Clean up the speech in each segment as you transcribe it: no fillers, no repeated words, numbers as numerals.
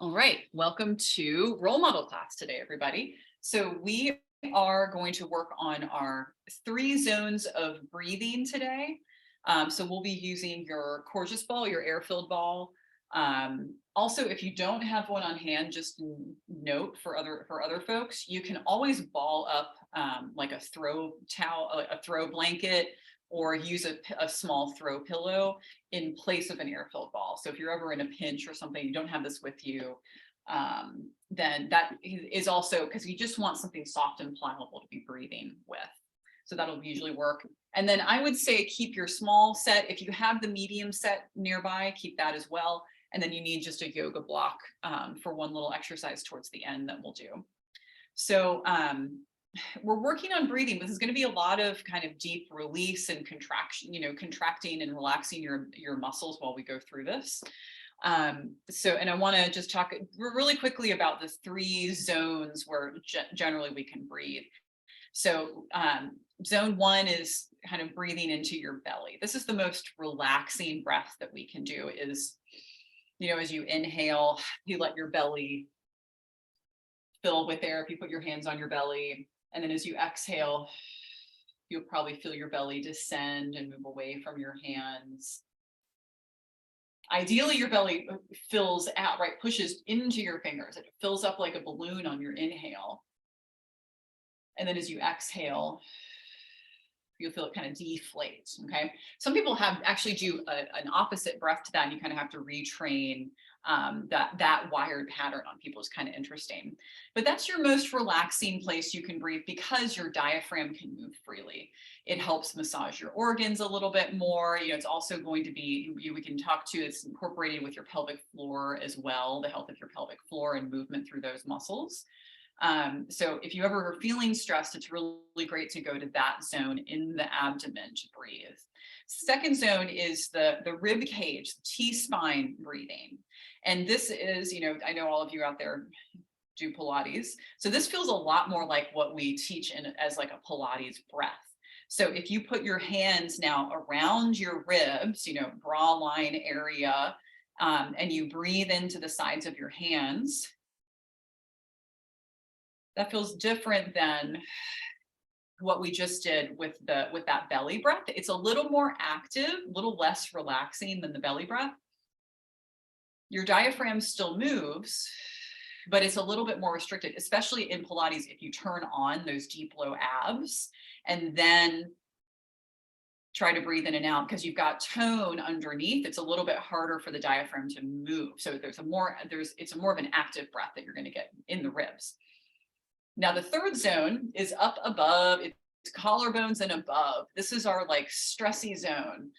All right, welcome to role model class today, everybody. So we are going to work on our 3 zones of breathing today. So we'll be using your Courgeous ball, your air-filled ball. Also, if you don't have one on hand, just note for other folks, you can always ball up like a throw towel, a throw blanket, or use a small throw pillow in place of an air-filled ball. So if you're ever in a pinch or something, you don't have this with you, then that is also because you just want something soft and pliable to be breathing with. So that'll usually work. And then I would say keep your small set. If you have the medium set nearby, keep that as well. And then you need just a yoga block for one little exercise towards the end that we'll do. So we're working on breathing. This is going to be a lot of kind of deep release and contraction, contracting and relaxing your muscles while we go through this. And I want to just talk really quickly about the 3 zones where generally we can breathe. So zone 1 is kind of breathing into your belly. This is the most relaxing breath that we can do is, as you inhale, you let your belly fill with air. If you put your hands on your belly, and then as you exhale, you'll probably feel your belly descend and move away from your hands. Ideally, your belly fills out, right? Pushes into your fingers. It fills up like a balloon on your inhale. And then as you exhale, you'll feel it kind of deflate, okay? Some people actually do an opposite breath to that, and you kind of have to retrain that wired pattern on people. Is kind of interesting. But that's your most relaxing place you can breathe because your diaphragm can move freely. It helps massage your organs a little bit more. It's also going to be, we can talk to, it's incorporated with your pelvic floor as well, the health of your pelvic floor and movement through those muscles. So if you ever are feeling stressed, it's really great to go to that zone in the abdomen to breathe. Second zone is the rib cage, the T-spine breathing. And this is, I know all of you out there do Pilates. So this feels a lot more like what we teach as like a Pilates breath. So if you put your hands now around your ribs, bra line area, and you breathe into the sides of your hands, that feels different than what we just did with that belly breath. It's a little more active, a little less relaxing than the belly breath. Your diaphragm still moves, but it's a little bit more restricted, especially in Pilates if you turn on those deep low abs and then try to breathe in and out because you've got tone underneath. It's a little bit harder for the diaphragm to move. So it's more of an active breath that you're going to get in the ribs. Now, the third zone is up above, it's collarbones and above. This is our like stressy zone.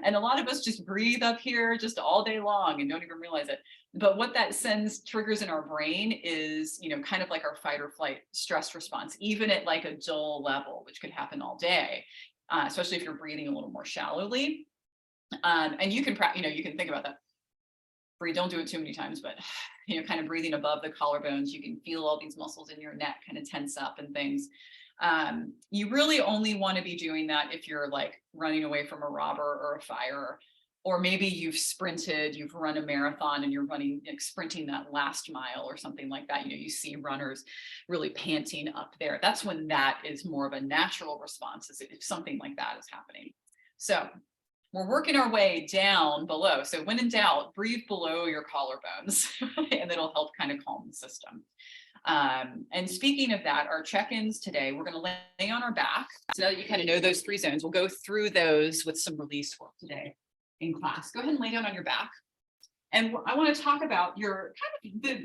And a lot of us just breathe up here just all day long and don't even realize it. But what that triggers in our brain is, kind of like our fight or flight stress response, even at like a dull level, which could happen all day, especially if you're breathing a little more shallowly. And you can think about that. Breathe, don't do it too many times, but kind of breathing above the collarbones, you can feel all these muscles in your neck kind of tense up and things. You really only want to be doing that if you're like running away from a robber or a fire, or maybe you've run a marathon and you're sprinting that last mile or something like that. You see runners really panting up there. That's when that is more of a natural response, if something like that is happening. So we're working our way down below. So when in doubt, breathe below your collarbones and it'll help kind of calm the system. And speaking of that, our check-ins today, we're going to lay on our back. So now that you kind of know those 3 zones, we'll go through those with some release work today in class. Go ahead and lay down on your back. And I want to talk about your kind of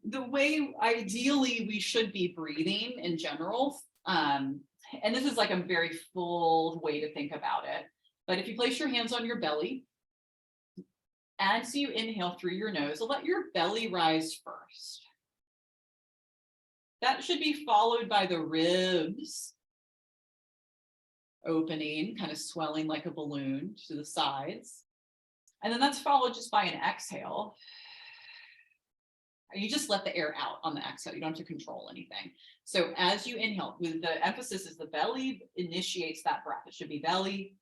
the way ideally we should be breathing in general. And this is like a very full way to think about it. But if you place your hands on your belly, as you inhale through your nose, let your belly rise first. That should be followed by the ribs opening, kind of swelling like a balloon to the sides. And then that's followed just by an exhale. You just let the air out on the exhale. You don't have to control anything. So as you inhale, the emphasis is the belly initiates that breath. It should be belly.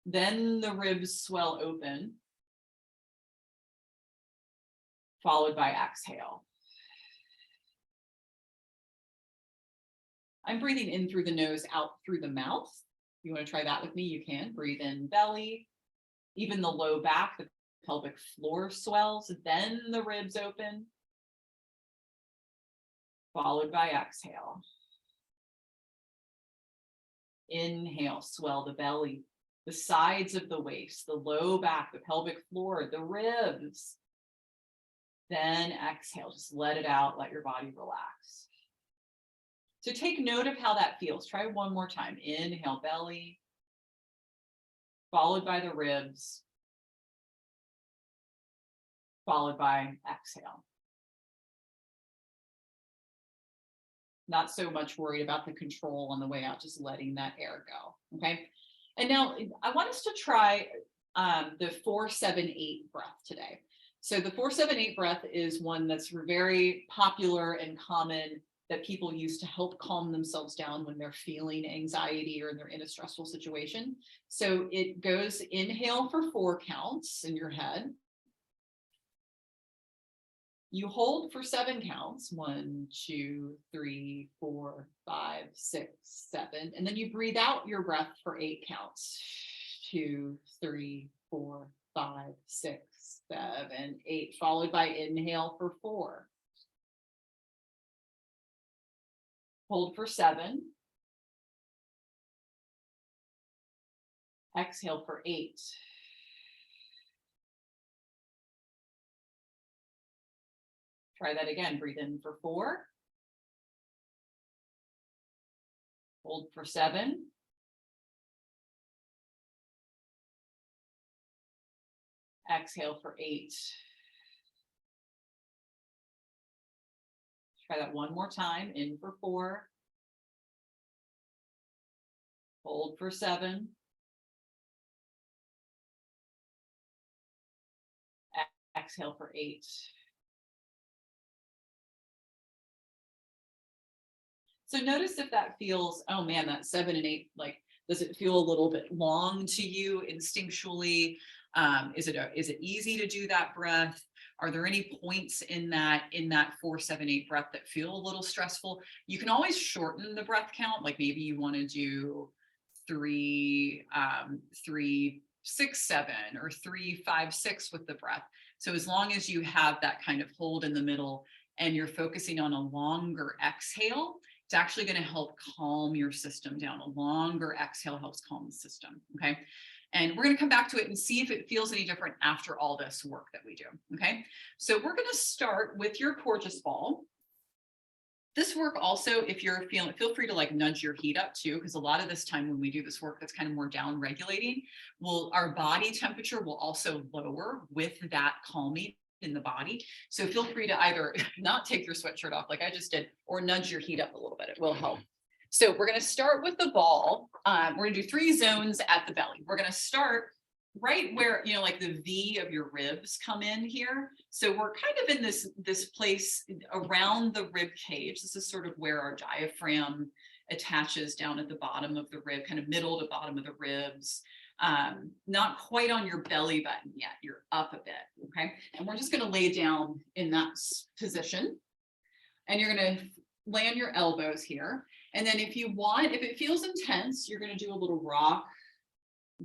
Then the ribs swell open. followed by exhale. I'm breathing in through the nose, out through the mouth. If you want to try that with me, you can. Breathe in belly, even the low back, the pelvic floor swells, then the ribs open, followed by exhale. Inhale, swell the belly, the sides of the waist, the low back, the pelvic floor, the ribs. Then exhale, just let it out, let your body relax. So take note of how that feels. Try one more time. Inhale, belly, followed by the ribs, followed by exhale. Not so much worried about the control on the way out, just letting that air go, okay? And now I want us to try the 4-7-8 breath today. So the 4-7-8 breath is one that's very popular and common that people use to help calm themselves down when they're feeling anxiety or they're in a stressful situation. So it goes inhale for 4 counts in your head. You hold for 7 counts, 1, 2, 3, 4, 5, 6, 7, and then you breathe out your breath for 8 counts, 2, 3, 4, 5, 6, 7, 8, followed by inhale for 4. Hold for 7. Exhale for 8. Try that again. Breathe in for 4. Hold for 7. Exhale for 8. Try that one more time. In for 4. Hold for 7. Exhale for 8. So notice if that feels, oh man, that 7 and 8, like, does it feel a little bit long to you instinctually? Is it easy to do that breath? Are there any points in that 4-7-8 breath that feel a little stressful? You can always shorten the breath count. Like maybe you want to do 3, 6, 7, or 3, 5, 6 with the breath. So as long as you have that kind of hold in the middle and you're focusing on a longer exhale, it's actually going to help calm your system down. A longer exhale helps calm the system, okay? And we're going to come back to it and see if it feels any different after all this work that we do, okay? So we're going to start with your porpoise ball. This work also, if you're feeling, feel free to like nudge your heat up too, because a lot of this time when we do this work that's kind of more down regulating, our body temperature will also lower with that calming in the body. So feel free to either not take your sweatshirt off like I just did, or nudge your heat up a little bit. It will help. So we're going to start with the ball. We're going to do 3 zones at the belly. We're going to start right where, you know, like the V of your ribs come in here. So we're kind of in this place around the rib cage. This is sort of where our diaphragm attaches down at the bottom of the rib, kind of middle to bottom of the ribs. Not quite on your belly button yet. You're up a bit, okay? And we're just going to lay down in that position. And you're going to land your elbows here. And then if you want, if it feels intense, you're going to do a little rock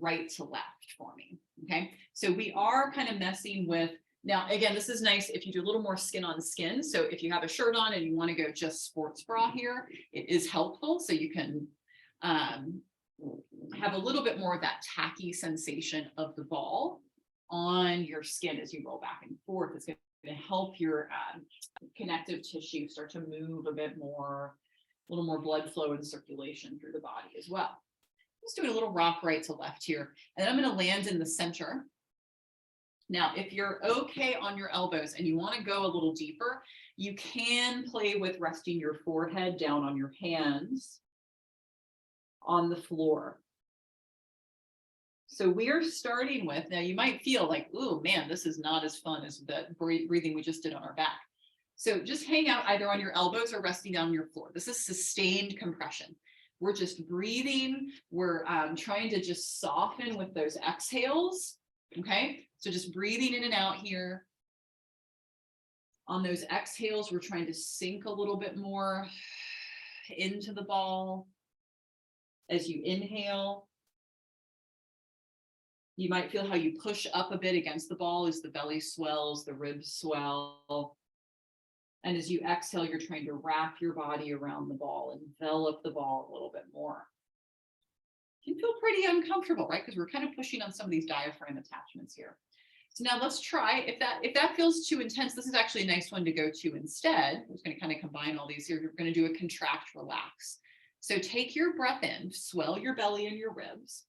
right to left for me, okay? So we are kind of messing with, now again, this is nice if you do a little more skin on skin. So if you have a shirt on and you want to go just sports bra here, it is helpful. So you can have a little bit more of that tacky sensation of the ball on your skin as you roll back and forth. It's going to help your connective tissue start to move a bit more, a little more blood flow and circulation through the body as well. Just doing a little rock right to left here. And then I'm going to land in the center. Now, if you're okay on your elbows and you want to go a little deeper, you can play with resting your forehead down on your hands on the floor. So we're starting with, now you might feel like, oh man, this is not as fun as the breathing we just did on our back. So just hang out either on your elbows or resting down on your floor. This is sustained compression. We're just breathing. We're trying to just soften with those exhales, okay? So just breathing in and out here. On those exhales, we're trying to sink a little bit more into the ball. As you inhale, you might feel how you push up a bit against the ball as the belly swells, the ribs swell. And as you exhale, you're trying to wrap your body around the ball, envelop the ball a little bit more. You can feel pretty uncomfortable, right? Because we're kind of pushing on some of these diaphragm attachments here. So now let's try, if that feels too intense, this is actually a nice one to go to instead. We're just going to kind of combine all these here. We're going to do a contract, relax. So take your breath in, swell your belly and your ribs.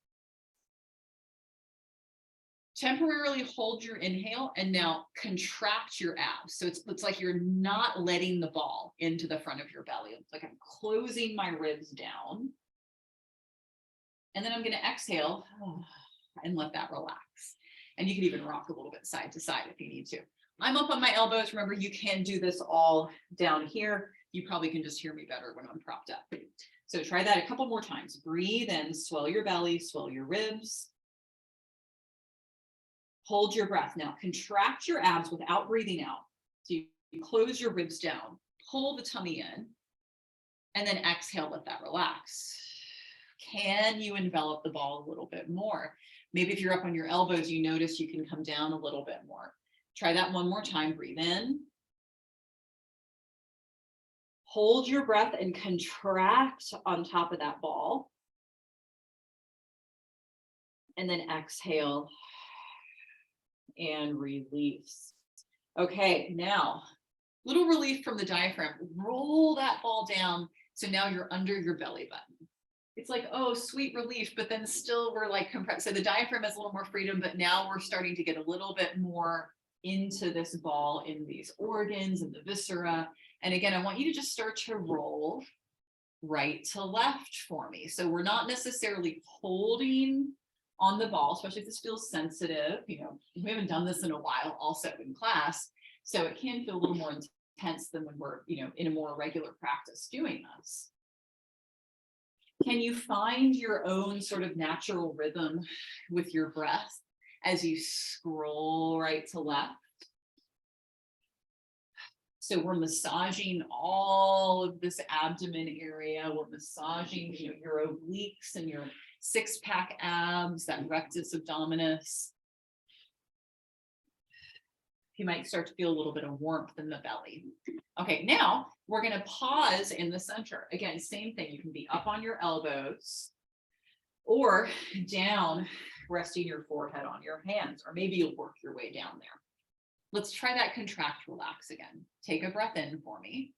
Temporarily hold your inhale and now contract your abs. So it's like you're not letting the ball into the front of your belly. It's like I'm closing my ribs down. And then I'm going to exhale and let that relax. And you can even rock a little bit side to side if you need to. I'm up on my elbows. Remember, you can do this all down here. You probably can just hear me better when I'm propped up. So try that a couple more times. Breathe in, swell your belly, swell your ribs. Hold your breath. Now contract your abs without breathing out. So you close your ribs down, pull the tummy in, and then exhale, let that relax. Can you envelop the ball a little bit more? Maybe if you're up on your elbows, you notice you can come down a little bit more. Try that one more time. Breathe in. Hold your breath and contract on top of that ball. And then exhale and release. Okay, now, little relief from the diaphragm. Roll that ball down. So now you're under your belly button. It's like, oh, sweet relief, but then still we're like compressed. So the diaphragm has a little more freedom, but now we're starting to get a little bit more into this ball in these organs and the viscera. And again, I want you to just start to roll right to left for me. So we're not necessarily holding on the ball, especially if this feels sensitive. You know, we haven't done this in a while also in class. So it can feel a little more intense than when we're, you know, in a more regular practice doing this. Can you find your own sort of natural rhythm with your breath as you scroll right to left? So we're massaging all of this abdomen area. We're massaging, you know, your obliques and your six-pack abs, that rectus abdominis. You might start to feel a little bit of warmth in the belly. Okay, now we're going to pause in the center. Again, same thing. You can be up on your elbows or down, resting your forehead on your hands, or maybe you'll work your way down there. Let's try that contract, relax again. Take a breath in for me.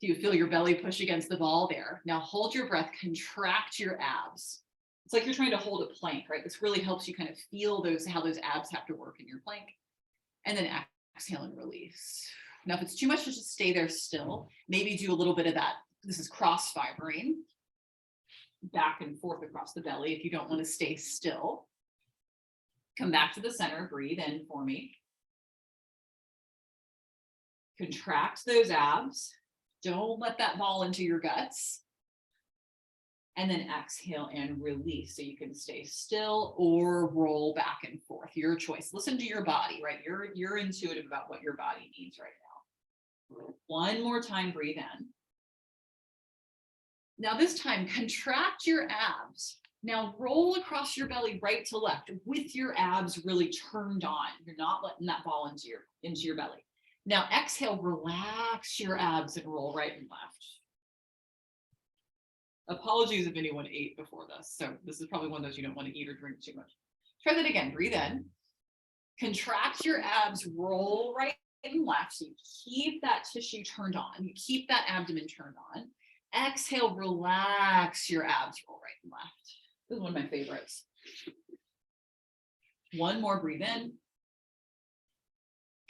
Do you feel your belly push against the ball there? Now hold your breath, contract your abs. It's like you're trying to hold a plank, right? This really helps you kind of feel how those abs have to work in your plank. And then exhale and release. Now, if it's too much to just stay there still, maybe do a little bit of that. This is cross fibering back and forth across the belly if you don't want to stay still. Come back to the center, breathe in for me. Contract those abs. Don't let that ball into your guts. And then exhale and release. So you can stay still or roll back and forth, your choice. Listen to your body, right? You're intuitive about what your body needs right now. One more time, breathe in. Now this time, contract your abs. Now roll across your belly right to left with your abs really turned on. You're not letting that ball into your belly. Now exhale, relax your abs and roll right and left. Apologies if anyone ate before this. So this is probably one of those you don't want to eat or drink too much. Try that again, breathe in. Contract your abs, roll right and left. So you keep that tissue turned on. You keep that abdomen turned on. Exhale, relax your abs, roll right and left. This is one of my favorites. One more, breathe in.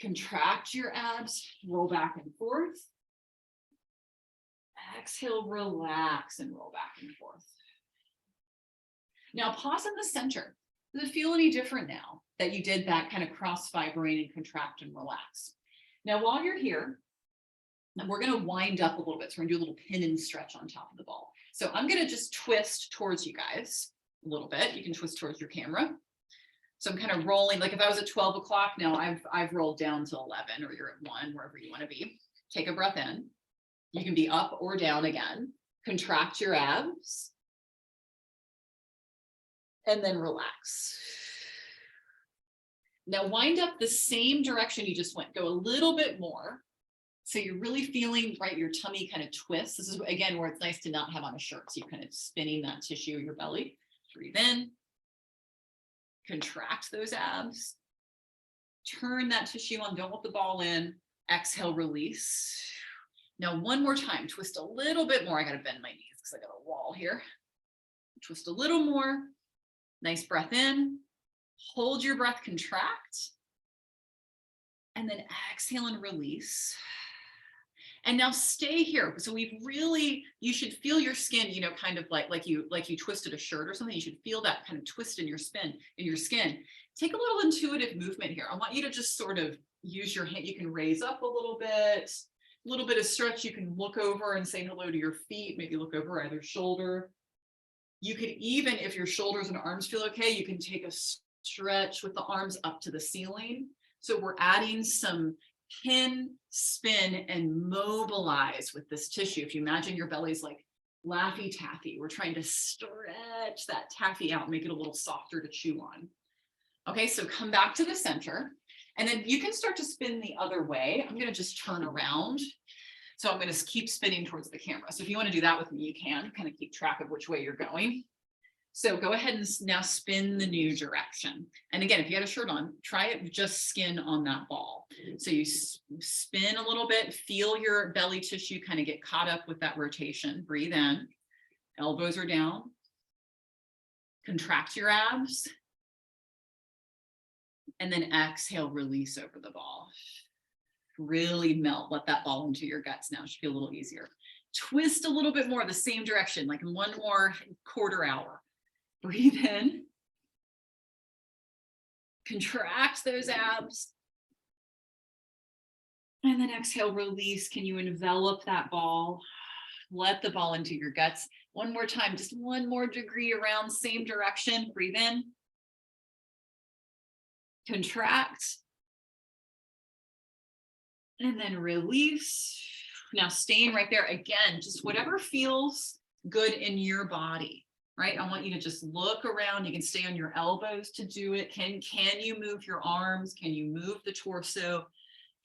Contract your abs, roll back and forth. Exhale, relax and roll back and forth. Now pause in the center. Does it feel any different now that you did that kind of cross fibering and contract and relax? Now while you're here, we're going to wind up a little bit. So we're going to do a little pin and stretch on top of the ball. So I'm going to just twist towards you guys a little bit. You can twist towards your camera. So I'm kind of rolling, like if I was at 12 o'clock now, I've rolled down to 11, or you're at 1, wherever you want to be. Take a breath in. You can be up or down again. Contract your abs. And then relax. Now wind up the same direction you just went. Go a little bit more. So you're really feeling, right, your tummy kind of twists. This is, again, where it's nice to not have on a shirt. So you're kind of spinning that tissue of your belly. Breathe in. Contract those abs. Turn that tissue on. Don't let the ball in. Exhale, release. Now, one more time. Twist a little bit more. I got to bend my knees because I got a wall here. Twist a little more. Nice breath in. Hold your breath, contract. And then exhale and release. And now stay here. So we've really, you should feel your skin, you know, kind of like you twisted a shirt or something. You should feel that kind of twist in your skin. Take a little intuitive movement here. I want you to just sort of use your hand. You can raise up a little bit of stretch. You can look over and say hello to your feet. Maybe look over either shoulder. You could even, if your shoulders and arms feel okay, you can take a stretch with the arms up to the ceiling. So we're adding some pin, spin, and mobilize with this tissue. If you imagine your belly's like Laffy Taffy, we're trying to stretch that taffy out, make it a little softer to chew on. Okay, so come back to the center, and then you can start to spin the other way. I'm going to just turn around. So I'm going to keep spinning towards the camera. So if you want to do that with me, you can kind of keep track of which way you're going. So go ahead and now spin the new direction. And again, if you had a shirt on, try it with just skin on that ball. So you spin a little bit, feel your belly tissue kind of get caught up with that rotation. Breathe in, elbows are down. Contract your abs. And then exhale, release over the ball. Really melt, let that ball into your guts now. It should feel a little easier. Twist a little bit more the same direction, like in one more quarter hour. Breathe in. Contract those abs. And then exhale, release. Can you envelop that ball? Let the ball into your guts. One more time, just one more degree around, same direction. Breathe in. Contract. And then release. Now staying right there again, just whatever feels good in your body, right? I want you to just look around. You can stay on your elbows to do it. Can you move your arms? Can you move the torso?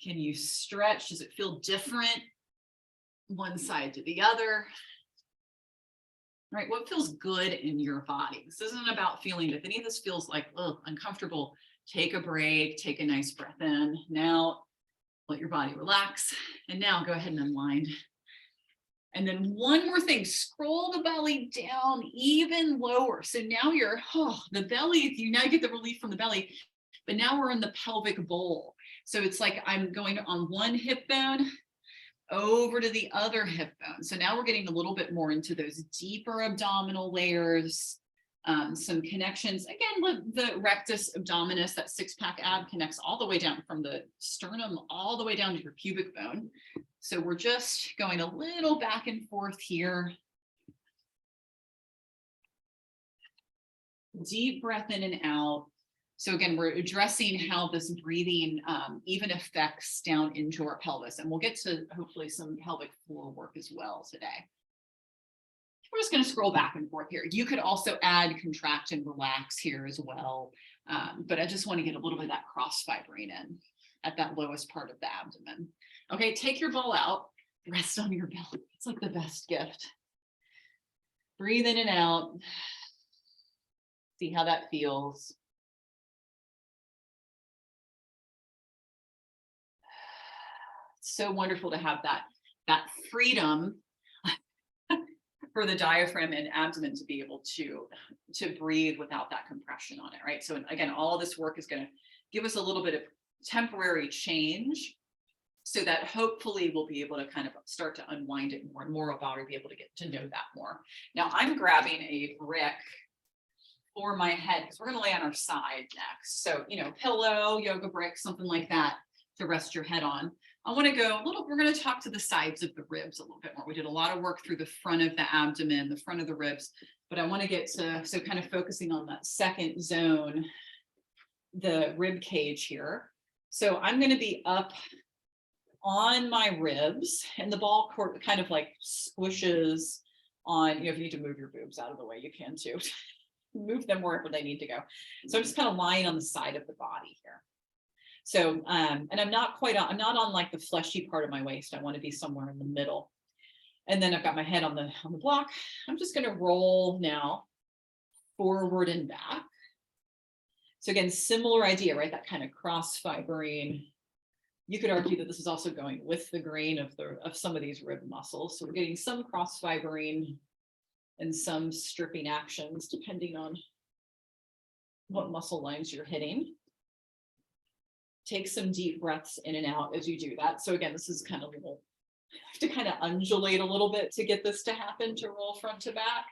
Can you stretch? Does it feel different one side to the other? Right? What feels good in your body? This isn't about feeling, if any of this feels like, oh, uncomfortable, take a break, take a nice breath in. Now, let your body relax. And now go ahead and unwind. And then one more thing, scroll the belly down even lower. So now you're, the belly, you now get the relief from the belly, but now we're in the pelvic bowl. So it's like I'm going on one hip bone over to the other hip bone. So now we're getting a little bit more into those deeper abdominal layers. Some connections. Again, the rectus abdominis, that six-pack ab, connects all the way down from the sternum all the way down to your pubic bone. So we're just going a little back and forth here. Deep breath in and out. So again, we're addressing how this breathing even affects down into our pelvis. And we'll get to hopefully some pelvic floor work as well today. We're just going to scroll back and forth here. You could also add contract and relax here as well. But I just want to get a little bit of that cross fibering in at that lowest part of the abdomen. Okay, take your ball out, rest on your belly. It's like the best gift. Breathe in and out. See how that feels. It's so wonderful to have that freedom for the diaphragm and abdomen to be able to breathe without that compression on it, right? So again, all this work is going to give us a little bit of temporary change so that hopefully we'll be able to kind of start to unwind it more and more about, or be able to get to know that more. Now I'm grabbing a brick for my head because we're going to lay on our side next. So, pillow, yoga brick, something like that to rest your head on. I want to go a little, we're going to talk to the sides of the ribs a little bit more. We did a lot of work through the front of the abdomen, the front of the ribs, but I want to get to, so kind of focusing on that second zone the rib cage here. So I'm going to be up on my ribs, and the ball kind of like squishes on, if you need to move your boobs out of the way, you can too. Move them wherever they need to go. So I'm just kind of lying on the side of the body here. So, and I'm not on like the fleshy part of my waist. I want to be somewhere in the middle. And then I've got my head on the block. I'm just going to roll now forward and back. So again, similar idea, right? That kind of cross fibering. You could argue that this is also going with the grain of some of these rib muscles. So we're getting some cross fibering and some stripping actions depending on what muscle lines you're hitting. Take some deep breaths in and out as you do that. So again, this is kind of you have to kind of undulate a little bit to get this to happen, to roll front to back.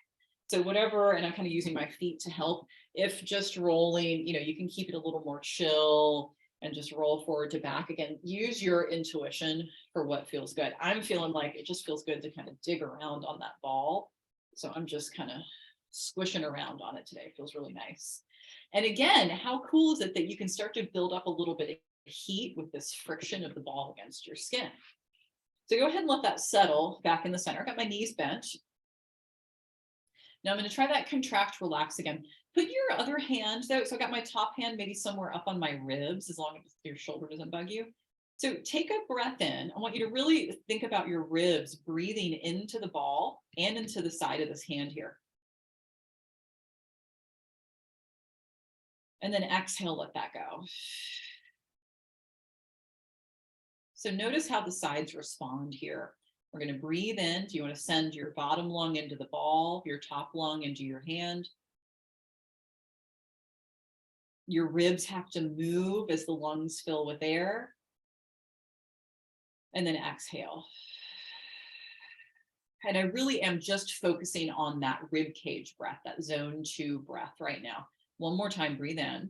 So whatever, and I'm kind of using my feet to help. If just rolling, you can keep it a little more chill and just roll forward to back. Again, use your intuition for what feels good. I'm feeling like it just feels good to kind of dig around on that ball. So I'm just kind of squishing around on it today. It feels really nice. And again, how cool is it that you can start to build up a little bit of heat with this friction of the ball against your skin? So go ahead and let that settle back in the center. I got my knees bent. Now I'm going to try that contract, relax again. Put your other hand though. So I got my top hand maybe somewhere up on my ribs, as long as your shoulder doesn't bug you. So take a breath in. I want you to really think about your ribs breathing into the ball and into the side of this hand here. And then exhale, let that go. So notice how the sides respond here. We're going to breathe in. Do you want to send your bottom lung into the ball, your top lung into your hand? Your ribs have to move as the lungs fill with air. And then exhale. And I really am just focusing on that rib cage breath, that zone 2 breath right now. One more time, breathe in.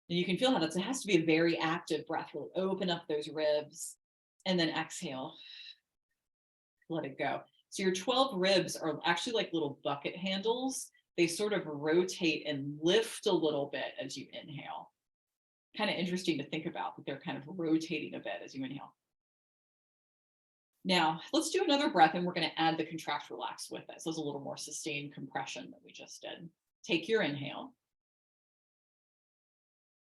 And you can feel how it has to be a very active breath. Really open up those ribs and then exhale. Let it go. So your 12 ribs are actually like little bucket handles. They sort of rotate and lift a little bit as you inhale. Kind of interesting to think about that they're kind of rotating a bit as you inhale. Now let's do another breath, and we're going to add the contract, relax with it. So it's a little more sustained compression that we just did. Take your inhale.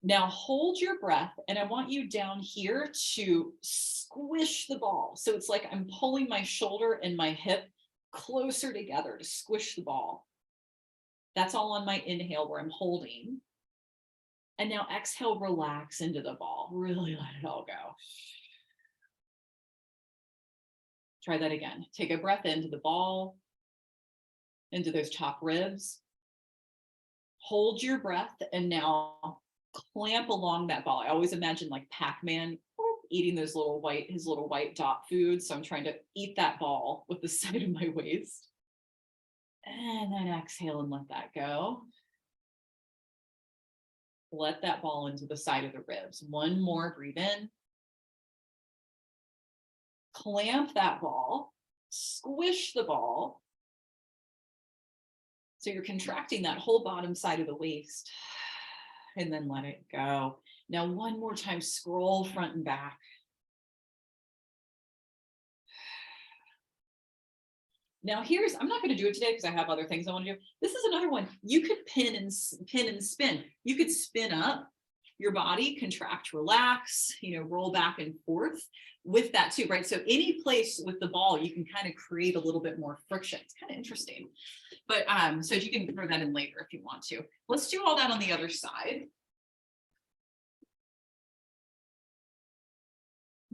Now hold your breath, and I want you down here to squish the ball. So it's like I'm pulling my shoulder and my hip closer together to squish the ball. That's all on my inhale where I'm holding. And now exhale, relax into the ball. Really let it all go. Try that again. Take a breath into the ball, into those top ribs. Hold your breath, and now clamp along that ball. I always imagine like Pac-Man eating his little white dot food. So I'm trying to eat that ball with the side of my waist. And then exhale and let that go. Let that ball into the side of the ribs. One more, breathe in. Clamp that ball, squish the ball. So you're contracting that whole bottom side of the waist, and then let it go. Now one more time, scroll front and back. Now I'm not going to do it today because I have other things I want to do. This is another one. You could pin and spin. You could spin up your body, contract, relax, roll back and forth with that too, right? So any place with the ball, you can kind of create a little bit more friction. It's kind of interesting. But so you can throw that in later if you want to. Let's do all that on the other side.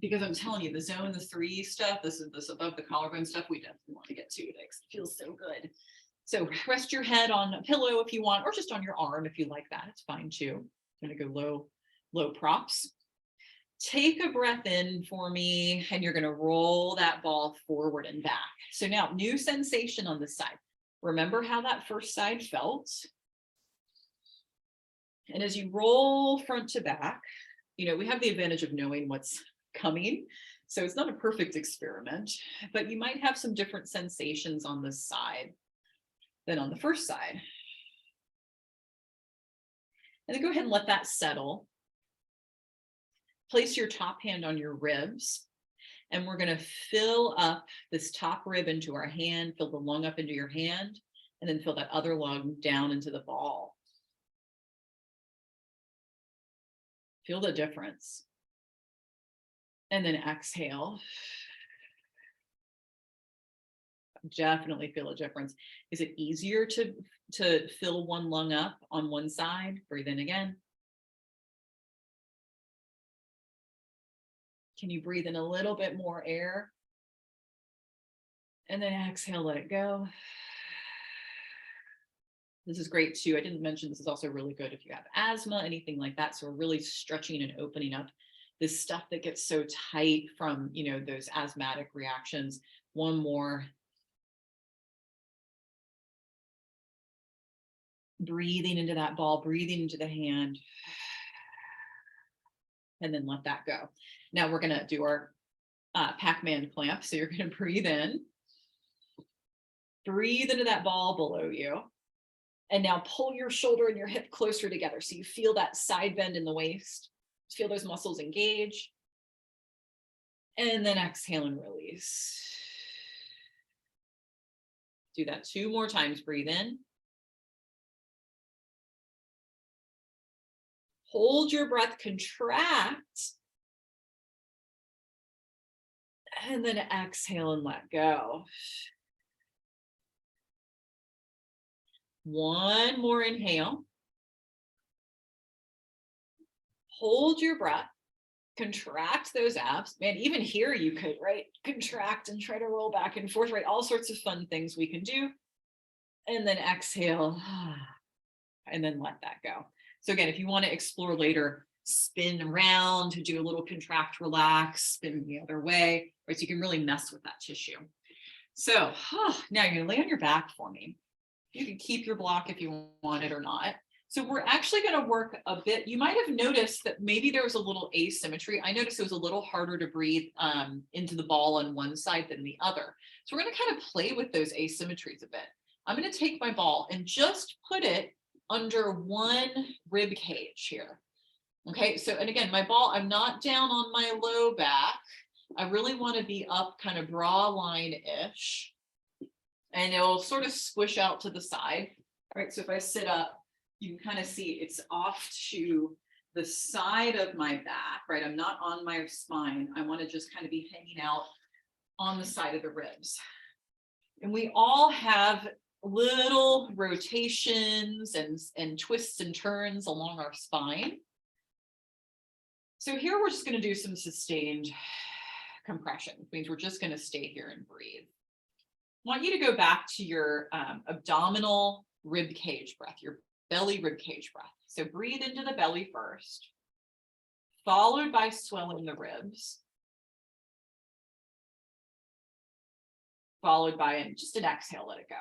Because I'm telling you, the zone, the 3 stuff, this above the collarbone stuff, we definitely want to get to today because it feels so good. So rest your head on a pillow if you want, or just on your arm if you like that. It's fine too. I'm going to go low props. Take a breath in for me, and you're going to roll that ball forward and back. So now new sensation on this side. Remember how that first side felt? And as you roll front to back, we have the advantage of knowing what's coming. So it's not a perfect experiment, but you might have some different sensations on this side than on the first side. And then go ahead and let that settle. Place your top hand on your ribs. And we're going to fill up this top rib into our hand, fill the lung up into your hand, and then fill that other lung down into the ball. Feel the difference. And then exhale. Definitely feel a difference. Is it easier to fill one lung up on one side? Breathe in again. Can you breathe in a little bit more air? And then exhale, let it go. This is great too. I didn't mention this is also really good if you have asthma, anything like that. So we're really stretching and opening up this stuff that gets so tight from, those asthmatic reactions. One more. Breathing into that ball, breathing into the hand. And then let that go. Now we're going to do our Pac-Man clamp. So you're going to breathe in. Breathe into that ball below you. And now pull your shoulder and your hip closer together. So you feel that side bend in the waist. Feel those muscles engage. And then exhale and release. Do that 2 more times. Breathe in. Hold your breath, contract. And then exhale and let go. One more inhale. Hold your breath. Contract those abs. Man, even here you could, right? Contract and try to roll back and forth, right? All sorts of fun things we can do. And then exhale. And then let that go. So again, if you want to explore later, spin around to do a little contract, relax, spin the other way, right? So you can really mess with that tissue. So now you're going to lay on your back for me. You can keep your block if you want it or not. So we're actually going to work a bit. You might have noticed that maybe there was a little asymmetry. I noticed it was a little harder to breathe into the ball on one side than the other. So we're going to kind of play with those asymmetries a bit. I'm going to take my ball and just put it under one rib cage here. Okay, so, and again, my ball, I'm not down on my low back. I really want to be up kind of bra line-ish. And it'll sort of squish out to the side. All right, so if I sit up, you can kind of see it's off to the side of my back, right? I'm not on my spine. I want to just kind of be hanging out on the side of the ribs. And we all have little rotations and twists and turns along our spine. So here we're just going to do some sustained compression, which means we're just going to stay here and breathe. I want you to go back to your abdominal rib cage breath, your belly rib cage breath. So breathe into the belly first, followed by swelling the ribs, followed by just an exhale, let it go.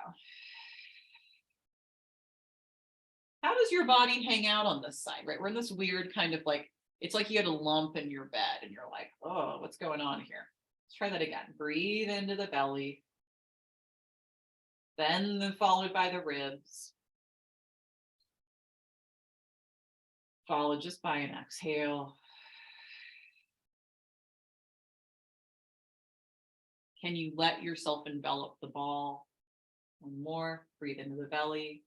How does your body hang out on this side, right? We're in this weird kind of like, it's like you had a lump in your bed and you're like, oh, what's going on here? Let's try that again. Breathe into the belly, then followed by the ribs, followed just by an exhale. Can you let yourself envelop the ball? One more. Breathe into the belly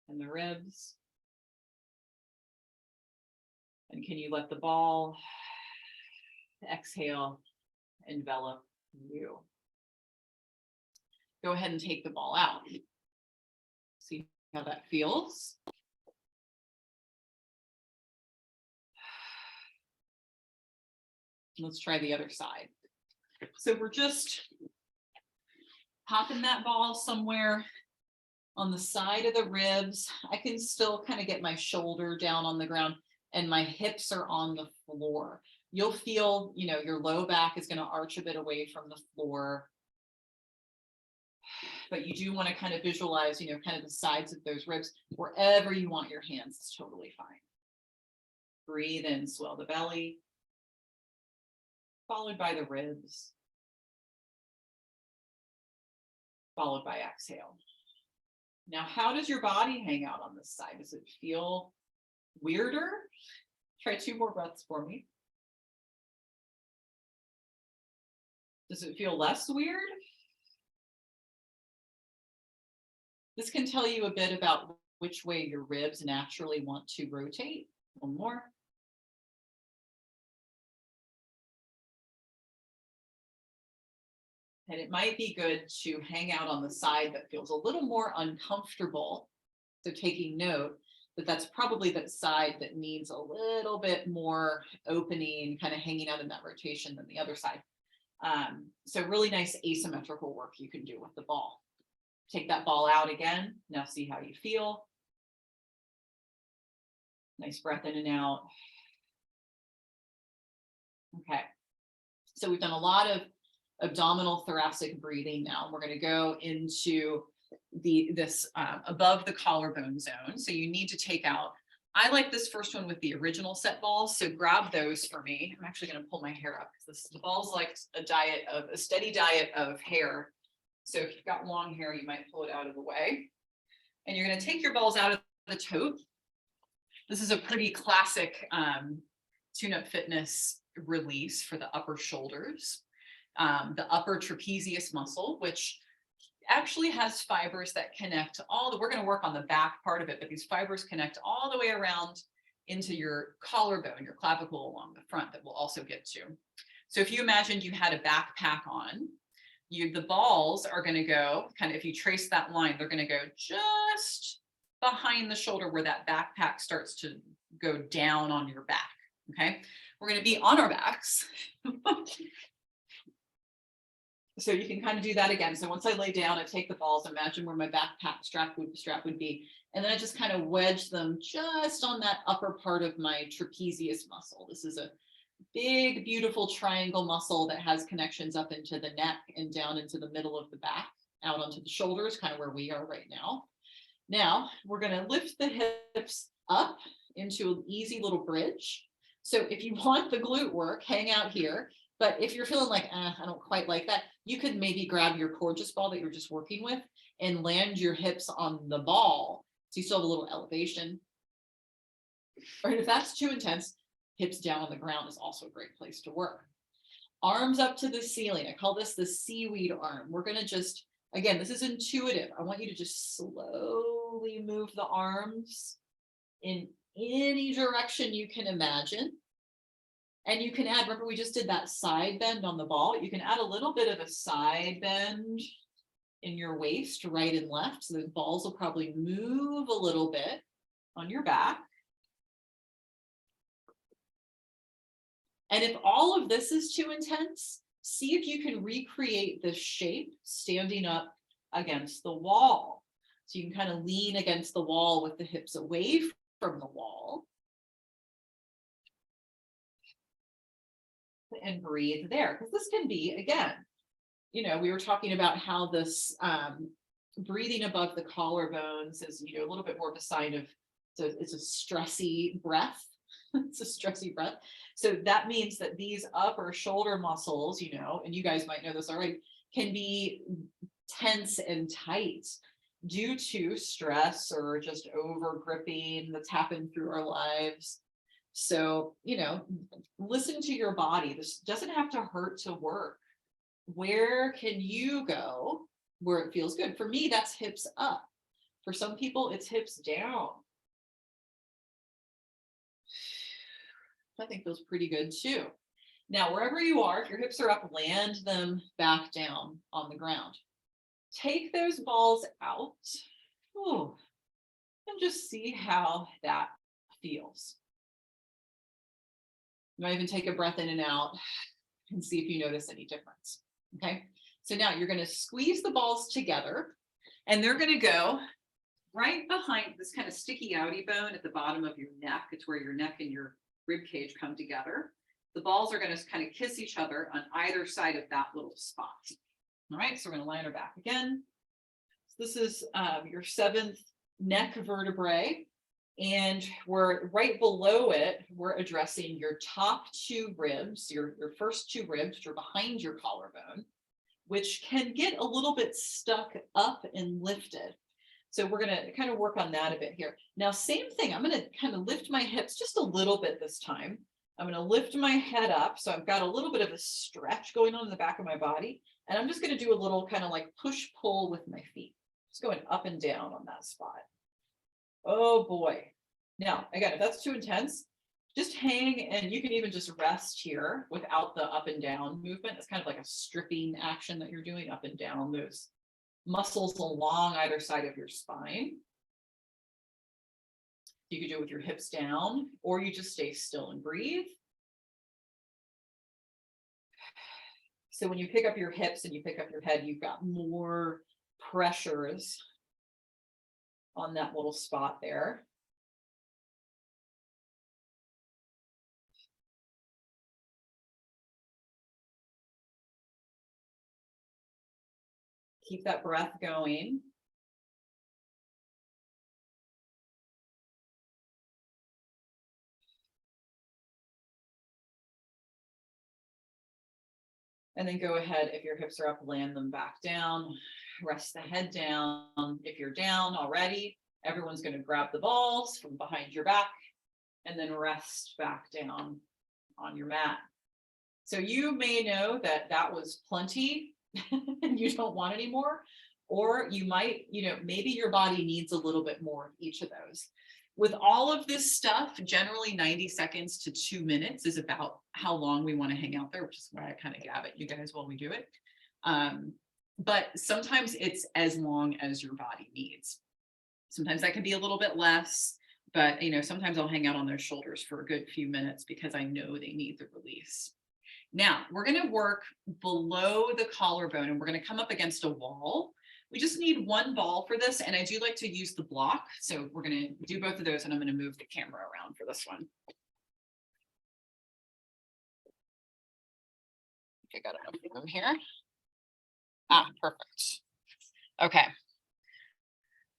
and the ribs. And can you let the ball exhale, envelop you? Go ahead and take the ball out. See how that feels. Let's try the other side. So we're just popping that ball somewhere on the side of the ribs. I can still kind of get my shoulder down on the ground and my hips are on the floor. You'll feel, your low back is going to arch a bit away from the floor. But you do want to kind of visualize, kind of the sides of those ribs. Wherever you want your hands is totally fine. Breathe in, swell the belly, followed by the ribs, followed by exhale. Now, how does your body hang out on this side? Does it feel weirder? Try 2 more breaths for me. Does it feel less weird? This can tell you a bit about which way your ribs naturally want to rotate. One more. And it might be good to hang out on the side that feels a little more uncomfortable. So taking note that that's probably that side that needs a little bit more opening, kind of hanging out in that rotation than the other side. So really nice asymmetrical work you can do with the ball. Take that ball out again. Now see how you feel. Nice breath in and out. Okay. So we've done a lot of abdominal thoracic breathing now. We're going to go into this above the collarbone zone. So you need to take out, I like this first one with the original set balls. So grab those for me. I'm actually going to pull my hair up because the ball's like a steady diet of hair. So if you've got long hair, you might pull it out of the way. And you're going to take your balls out of the tote. This is a pretty classic tune-up fitness release for the upper shoulders. The upper trapezius muscle, which actually has fibers that connect we're going to work on the back part of it, but these fibers connect all the way around into your collarbone, your clavicle along the front that we'll also get to. So if you imagined you had a backpack on, the balls are going to go kind of, if you trace that line, they're going to go just behind the shoulder where that backpack starts to go down on your back. Okay. We're going to be on our backs. So you can kind of do that again. So once I lay down, I take the balls, imagine where my backpack strap would be. And then I just kind of wedge them just on that upper part of my trapezius muscle. This is a big, beautiful triangle muscle that has connections up into the neck and down into the middle of the back, out onto the shoulders, kind of where we are right now. Now we're going to lift the hips up into an easy little bridge. So if you want the glute work, hang out here. But if you're feeling like, I don't quite like that, you could maybe grab your gorgeous ball that you're just working with and land your hips on the ball. So you still have a little elevation. Or if that's too intense, hips down on the ground is also a great place to work. Arms up to the ceiling. I call this the seaweed arm. We're going to just, again, this is intuitive. I want you to just slowly move the arms in any direction you can imagine. And you can add, remember we just did that side bend on the ball. You can add a little bit of a side bend in your waist, right and left. So the balls will probably move a little bit on your back. And if all of this is too intense, see if you can recreate this shape standing up against the wall. So you can kind of lean against the wall with the hips away from the wall. And breathe there, because this can be, again, we were talking about how this breathing above the collarbones is, a little bit more of a sign of, it's a stressy breath. It's a stressy breath. So that means that these upper shoulder muscles, and you guys might know this already, can be tense and tight due to stress or just over gripping that's happened through our lives. So, listen to your body. This doesn't have to hurt to work. Where can you go where it feels good? For me, that's hips up. For some people, it's hips down. I think feels pretty good too. Now, wherever you are, if your hips are up, land them back down on the ground. Take those balls out. And just see how that feels. You might even take a breath in and out and see if you notice any difference. Okay, so now you're going to squeeze the balls together and they're going to go right behind this kind of sticky outy bone at the bottom of your neck. It's where your neck and your rib cage come together. The balls are going to kind of kiss each other on either side of that little spot. All right, so we're going to line our back again. So this is your 7th neck vertebrae. And we're right below it, we're addressing your top 2 ribs, your first 2 ribs, which are behind your collarbone, which can get a little bit stuck up and lifted. So we're gonna kind of work on that a bit here. Now, same thing, I'm gonna kind of lift my hips just a little bit this time. I'm gonna lift my head up. So I've got a little bit of a stretch going on in the back of my body. And I'm just gonna do a little kind of like push pull with my feet. Just going up and down on that spot. Oh boy. Now, again, if that's too intense, just hang, and you can even just rest here without the up and down movement. It's kind of like a stripping action that you're doing up and down those muscles along either side of your spine. You could do it with your hips down, or you just stay still and breathe. So when you pick up your hips and you pick up your head, you've got more pressures on that little spot there. Keep that breath going. And then go ahead, if your hips are up, land them back down, rest the head down. If you're down already, everyone's going to grab the balls from behind your back and then rest back down on your mat. So you may know that that was plenty and you don't want any more, or you might, maybe your body needs a little bit more of each of those. With all of this stuff, generally 90 seconds to 2 minutes is about how long we want to hang out there, which is why I kind of gab at you guys while we do it. But sometimes it's as long as your body needs. Sometimes that can be a little bit less, but sometimes I'll hang out on their shoulders for a good few minutes because I know they need the release. Now we're going to work below the collarbone, and we're going to come up against a wall. We just need one ball for this, and I do like to use the block. So we're going to do both of those, and I'm going to move the camera around for this one. Okay, got enough room here. Perfect. Okay.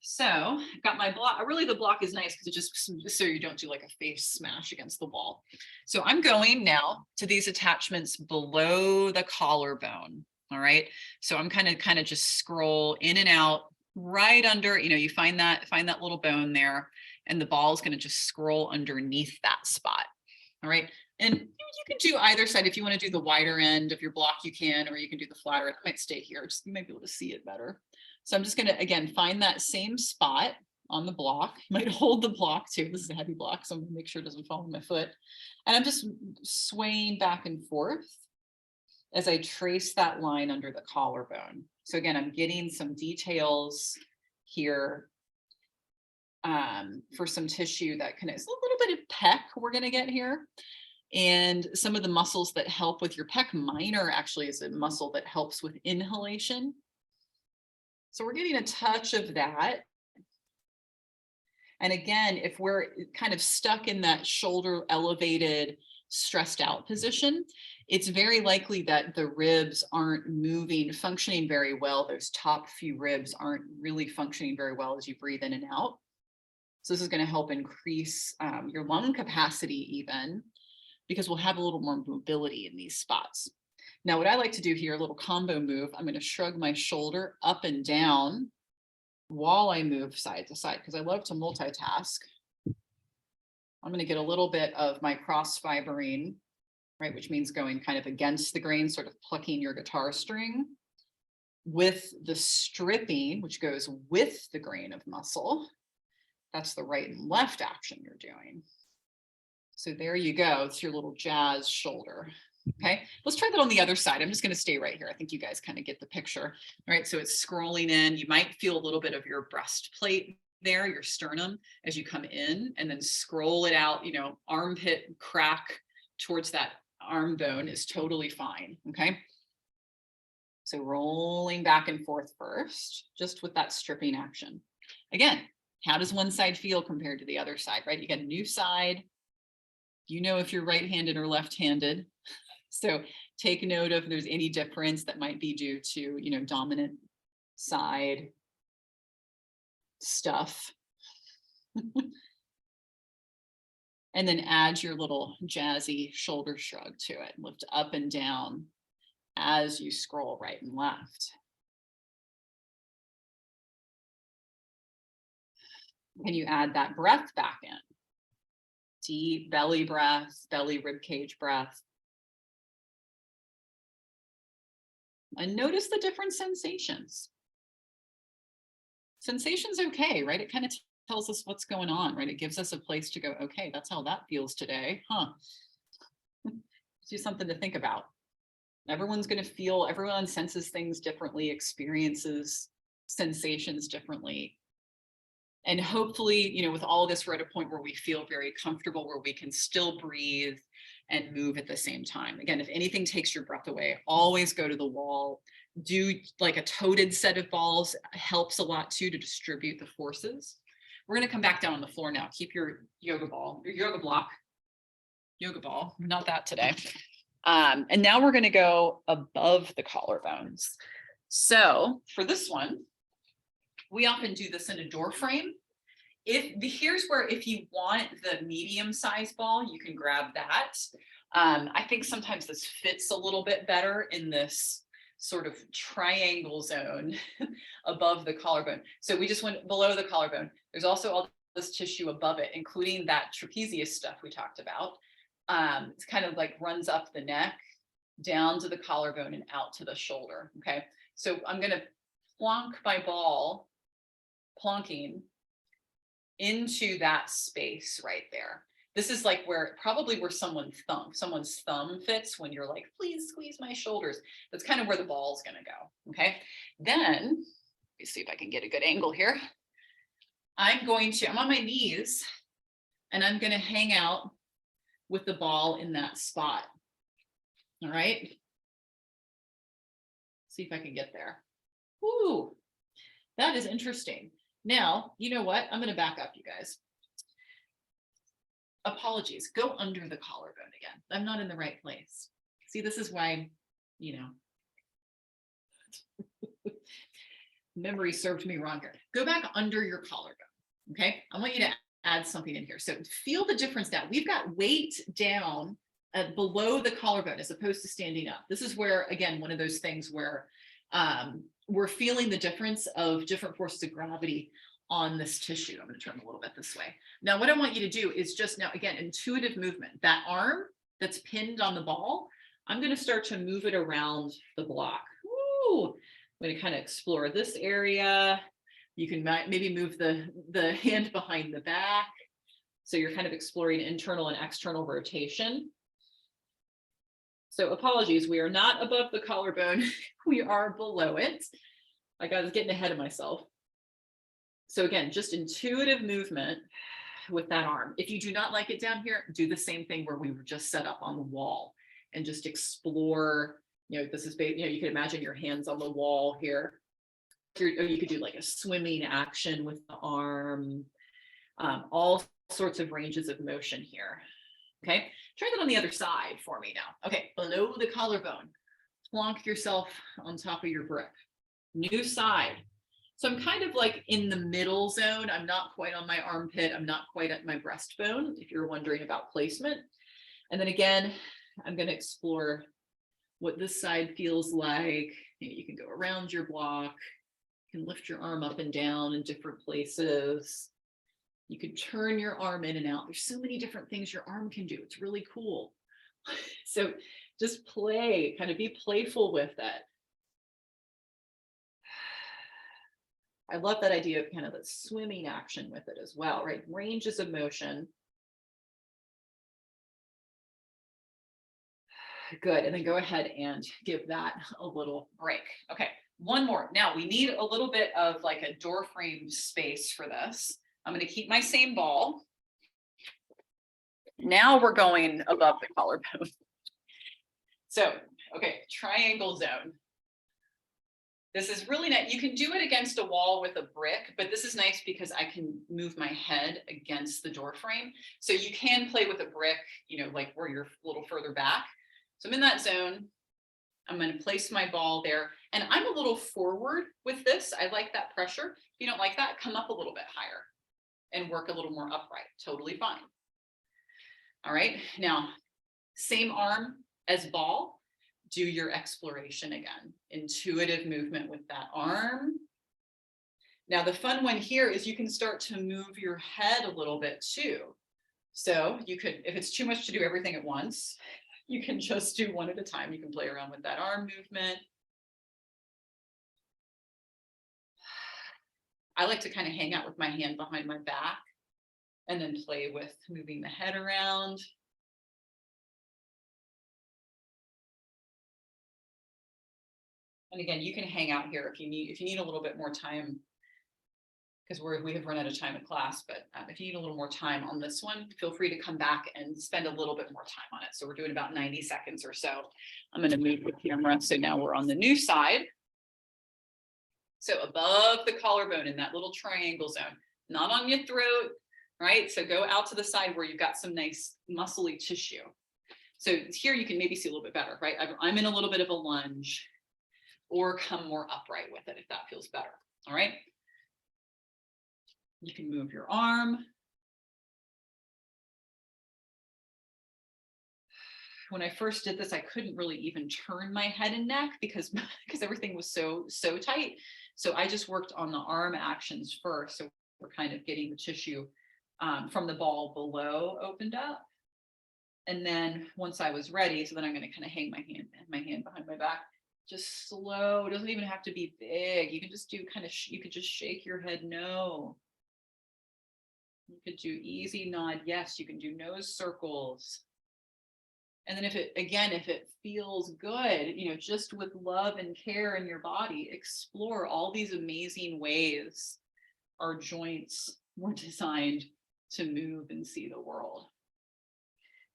So I've got my block. Really, the block is nice because it just so you don't do like a face smash against the wall. So I'm going now to these attachments below the collarbone. All right. So I'm kind of just scroll in and out right under, you find that little bone there, and the ball is going to just scroll underneath that spot. All right. And you can do either side. If you want to do the wider end of your block, you can, or you can do the flatter. It might stay here. Just you might be able to see it better. So I'm just going to, again, find that same spot on the block. You might hold the block too. This is a heavy block, so I'm going to make sure it doesn't fall on my foot. And I'm just swaying back and forth as I trace that line under the collarbone. So again, I'm getting some details here for some tissue that connects. A little bit of pec we're going to get here. And some of the muscles that help with your pec minor actually is a muscle that helps with inhalation. So we're getting a touch of that. And again, if we're kind of stuck in that shoulder elevated, stressed out position, it's very likely that the ribs aren't functioning very well. Those top few ribs aren't really functioning very well as you breathe in and out. So this is going to help increase your lung capacity even, because we'll have a little more mobility in these spots. Now, what I like to do here, a little combo move, I'm going to shrug my shoulder up and down while I move side to side, because I love to multitask. I'm going to get a little bit of my cross fibering, right, which means going kind of against the grain, sort of plucking your guitar string, with the stripping, which goes with the grain of muscle. That's the right and left action you're doing. So there you go. It's your little jazz shoulder. Okay, let's try that on the other side. I'm just going to stay right here. I think you guys kind of get the picture. All right, so it's scrolling in. You might feel a little bit of your breastplate there, your sternum, as you come in, and then scroll it out. Armpit crack towards that arm bone is totally fine. Okay, so rolling back and forth first, just with that stripping action. Again, how does one side feel compared to the other side, right? You got a new side. If you're right-handed or left-handed. So take note if there's any difference that might be due to, dominant side stuff. And then add your little jazzy shoulder shrug to it. Lift up and down as you scroll right and left. Can you add that breath back in? Deep belly breath, belly rib cage breath. And notice the different sensations. Sensation's okay, right? It kind of tells us what's going on, right? It gives us a place to go, okay, that's how that feels today, huh? Do something to think about. Everyone's going to feel, everyone senses things differently, experiences sensations differently. And hopefully, you know, with all of this, we're at a point where we feel very comfortable, where we can still breathe and move at the same time. Again, if anything takes your breath away, always go to the wall. Do like a toted set of balls, helps a lot too to distribute the forces. We're going to come back down on the floor now. Keep your yoga ball, your yoga block, yoga ball, not that today. And now we're going to go above the collarbones. So for this one, we often do this in a door frame. Here's where, if you want the medium size ball, you can grab that. I think sometimes this fits a little bit better in this sort of triangle zone above the collarbone. So we just went below the collarbone. There's also all this tissue above it, including that trapezius stuff we talked about. It's kind of like runs up the neck, down to the collarbone and out to the shoulder. Okay, so I'm going to plonk my ball, plonking into that space right there. This is like probably where someone's thumb fits when you're like, please squeeze my shoulders. That's kind of where the ball's going to go. Okay, then let me see if I can get a good angle here. I'm on my knees and I'm going to hang out with the ball in that spot. All right. See if I can get there. Woo, that is interesting. Now, you know what? I'm going to back up, you guys. Apologies. Go under the collarbone again. I'm not in the right place. See, this is why, you know, memory served me wrong here. Go back under your collarbone. Okay. I want you to add something in here. So feel the difference now. We've got weight down below the collarbone as opposed to standing up. This is where, again, one of those things where we're feeling the difference of different forces of gravity on this tissue. I'm going to turn a little bit this way. Now, what I want you to do is just now, again, intuitive movement. That arm that's pinned on the ball, I'm going to start to move it around the block. Woo! I'm going to kind of explore this area. You can maybe move the hand behind the back. So you're kind of exploring internal and external rotation. So apologies, we are not above the collarbone. We are below it. Like I was getting ahead of myself. So again, just intuitive movement with that arm. If you do not like it down here, do the same thing where we were just set up on the wall and just explore, you know, this is, you know, you can imagine your hands on the wall here. Or you could do like a swimming action with the arm, all sorts of ranges of motion here. Okay, try that on the other side for me now. Okay, below the collarbone, plonk yourself on top of your brick. New side. So I'm kind of like in the middle zone. I'm not quite on my armpit. I'm not quite at my breastbone, if you're wondering about placement. And then again, I'm going to explore what this side feels like. You can go around your block. You can lift your arm up and down in different places. You can turn your arm in and out. There's so many different things your arm can do. It's really cool. So just play, kind of be playful with it. I love that idea of kind of the swimming action with it as well, right? Ranges of motion. Good, and then go ahead and give that a little break. Okay, one more. Now we need a little bit of like a door frame space for this. I'm going to keep my same ball. Now we're going above the collarbone. So, okay, triangle zone. This is really nice. You can do it against a wall with a brick, but this is nice because I can move my head against the door frame. So you can play with a brick, you know, like where you're a little further back. So I'm in that zone. I'm going to place my ball there, and I'm a little forward with this. I like that pressure. If you don't like that, come up a little bit higher and work a little more upright. Totally fine. All right. Now, same arm as ball. Do your exploration again. Intuitive movement with that arm. Now, the fun one here is you can start to move your head a little bit too. So you could, if it's too much to do everything at once, you can just do one at a time. You can play around with that arm movement. I like to kind of hang out with my hand behind my back and then play with moving the head around. And again, you can hang out here if you need a little bit more time, because we have run out of time in class, but if you need a little more time on this one, feel free to come back and spend a little bit more time on it. So we're doing about 90 seconds or so. I'm going to move the camera. So now we're on the new side. So above the collarbone in that little triangle zone, not on your throat, right? So go out to the side where you've got some nice muscly tissue. So here you can maybe see a little bit better, right? I'm in a little bit of a lunge, or come more upright with it if that feels better. All right. You can move your arm. When I first did this, I couldn't really even turn my head and neck because everything was so tight. So I just worked on the arm actions first. So we're kind of getting the tissue from the ball below opened up. And then once I was ready, so then I'm going to kind of hang my hand behind my back. Just slow. It doesn't even have to be big. You can just do you could just shake your head no. You could do easy nod yes. You can do nose circles. And then if it feels good, just with love and care in your body, explore all these amazing ways our joints were designed to move and see the world.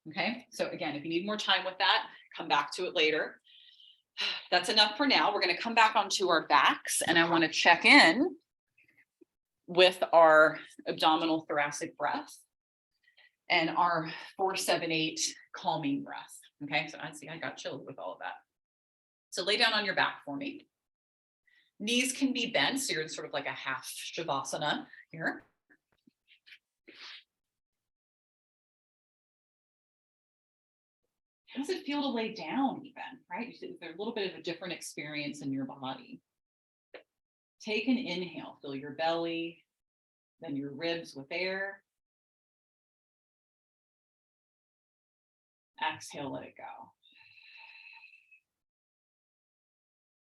Okay, so again, if you need more time with that, come back to it later. That's enough for now. We're going to come back onto our backs, and I want to check in with our abdominal thoracic breath and our 4-7-8 calming breath. Okay, so I got chilled with all of that. So lay down on your back for me. Knees can be bent, so you're in sort of like a half shavasana here. How does it feel to lay down even, right? There's a little bit of a different experience in your body. Take an inhale, fill your belly, then your ribs with air. Exhale, let it go.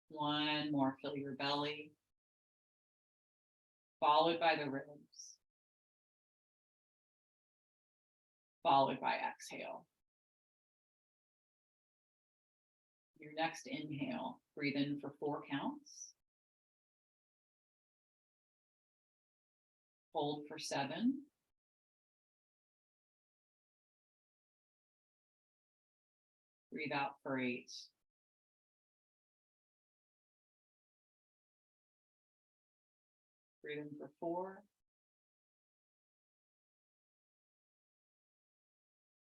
One more, fill your belly, followed by the ribs, followed by exhale. Your next inhale, breathe in for 4 counts. Hold for 7. Breathe out for 8. Breathe in for 4.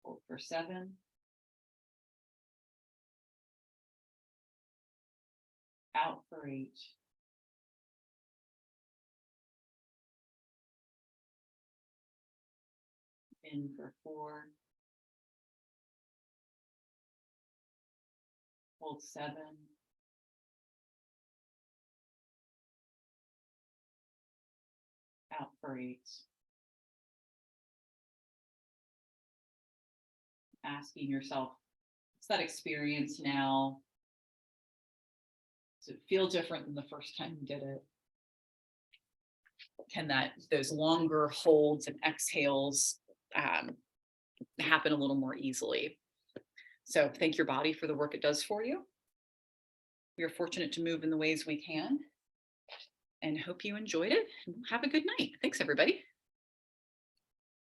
Hold for 7. Out for 8. In for 4. Hold 7. Out for 8. Asking yourself, what's that experience now? Does it feel different than the first time you did it? Can those longer holds and exhales happen a little more easily? So thank your body for the work it does for you. We are fortunate to move in the ways we can, and hope you enjoyed it. Have a good night. Thanks, everybody.